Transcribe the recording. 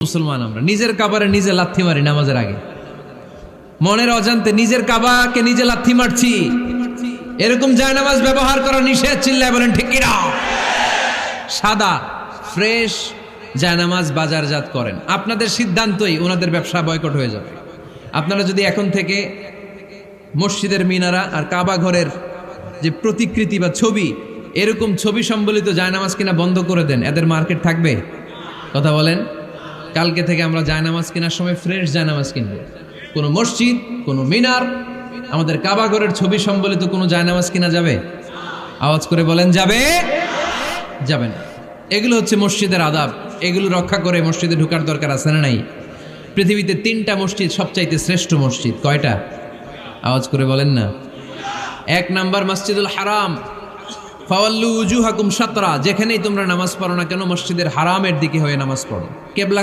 মুসলমান আমরা নিজের কাবারে নিজে লাথি মারি নামাজের আগে, মনের অজান্তে নিজের কাবাকে নিজে লাথি মারছি। এরকম জায়নামাজ ব্যবহার করা নিষেধ, চিল্লায় বলেন ঠিক কিনা? সাদা ফ্রেশ জায়নামাজ বাজারজাত করেন, আপনাদের সিদ্ধান্তই ওনাদের ব্যবসা বয়কট হয়ে যাবে। আপনারা যদি এখন থেকে মসজিদের মিনারা আর কাবা ঘরের যে প্রতিকৃতি বা ছবি, এরকম ছবি সম্বলিত জায়নামাজ কিনা বন্ধ করে দেন, এদের মার্কেট থাকবে? কথা বলেন। কালকে থেকে আমরা জায়নামাজ কেনার সময় ফ্রেশ জায়নামাজ কিনবো। কোনো মসজিদ, কোনো মিনার, আমাদের কাবা ঘরের ছবি সম্বলিত কোনো জায়নামাজ কিনা যাবে? আওয়াজ করে বলেন, যাবে? যাবে না। এগুলো হচ্ছে মসজিদের আদাব, এগুলো রক্ষা করে মসজিদে ঢোকার দরকার আছে না নাই? পৃথিবীতে 3টা মসজিদ সবচাইতে শ্রেষ্ঠ মসজিদ, কয়টা? আওয়াজ করে বলেন না। 1 নাম্বার মসজিদুল হারাম, ফাওয়াল্লু উজুহাকুম শাতরা, যেখানেই তোমরা নামাজ পড়ো না কেন মসজিদের হারামের দিকে হয়ে নামাজ পড়ো। কেবলা